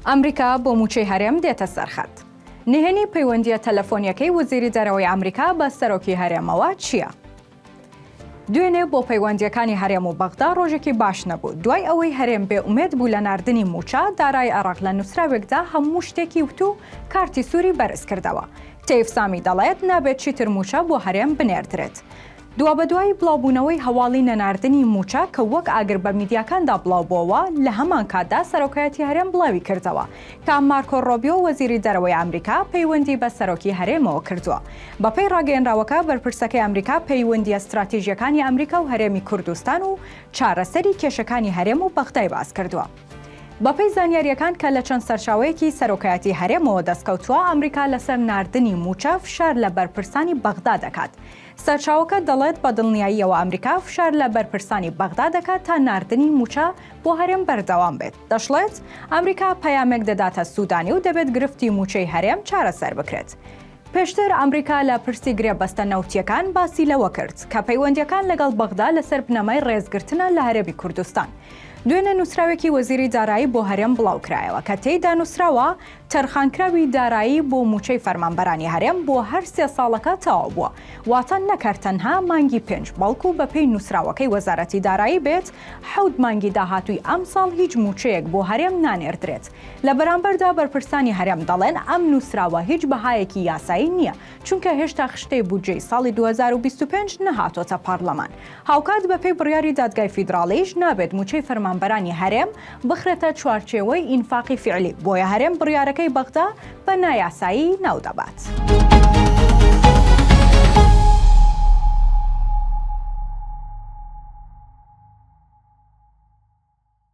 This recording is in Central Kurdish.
ئەمریکا بۆ موچەی هەرێم دێتە سەرخەت. نهێنی پەیوەندیە تەلەفۆنیەکەی وەزیری دەرەوەی ئەمریکا بە سەرۆکی هەرێمەوە چییە؟ دوێنێ بۆ پەیوەندیەکانی هەرێم و بەغدا ڕۆژێکی باش نەبوو. دوای ئەوەی هەرێم بێ ئومێد بوو لە ناردنی موچە، دارای عێراق لە نووسراوێکدا هەموو شتێکی وتو کارتی سووری بەرز کردەوە. تەیف سامی دەڵێت نابێت چیتر موچە بۆ هەرێم بنێردرێت. دوا بەدوای بڵاوبوونەوەی هەواڵی نەناردنی موچە کە وەک ئاگر بە میدیاکاندا بڵاوبووەوە، لە هەمان کاتدا سەرۆکایەتی هەرێم بڵاوی کردەوە کە مارکۆ ڕۆبیۆ وەزیری دەرەوەی ئەمریکا پەیوەندی بە سەرۆکی هەرێمەوە کردووە. بەپێی ڕاگەیەنراوەکە بەرپرسەکەی ئەمریکا پەیوەندی ئەستراتیژیەکانی ئەمریکا و هەرێمی کوردستان و چارەسەری کێشەکانی هەرێم و بەغدای باس کردووە. بەپێی زانیاریەکان کە لە چەند سەرچاوەیەکی سەرۆکایەتی هەرێمەوە دەستکەوتووە، ئەمریکا لەسەر ناردنی موچە فشار لە بەرپرسانی بەغدا دەکات. سەرچاوەکە دەڵێت بە دڵنیاییەوە ئەمریکا فشار لە بەرپرسانی بەغدا دەکات تا ناردنی موچە بۆ هەرێم بەردەوام بێت. دەشڵێت ئەمریکا پەیامێک دەداتە سوودانی و دەبێت گرفتی موچەی هەرێم چارەسەر بکرێت. پێشتر ئەمریکا لە پرسی گرێبەستە نەوتیەکان باسی لەوە کرد کە پەیوەندیەکان لەگەڵ بەغدا لەسەر بنەمای ڕێزگرتنە لە هەرێمی کوردستان. دوێنێ نووسراوێکی وەزیری دارایی بۆ هەرێم بڵاو کرایەوە کە تێیدا نووسراوە تەرخانکراوی دارایی بۆ موچەی فەرمانبەرانی هەرێم بۆ هەر 3 ساڵەکە تەواو بووە. واتە نەکرد تەنها مانگی 5 بەڵکو بەپێی نووسراوەکەی وەزارەتی دارایی بێت 7 مانگی داهاتووی ئەم ساڵ هیچ موچەیەک بۆ هەرێم نانێردرێت. لە بەرامبەردا بەرپرسانی هەرێم دەڵێن ئەم نووسراوە هیچ بەهایەکی یاسایی نییە، چونکە هێشتا خشتەی بودجەی ساڵی 2025 نەهاتۆتە پارلەمان. هاوکات بەپێی بڕیاری دادگای فیدراڵیش نابێت موچەی فەرمانبەرانی هەرێم بخرێتە چوارچێوەی ئینفاقی فعلی، بۆیە هەرێم بڕیارەکەی بەغدا بە نایاسایی ناودەبات.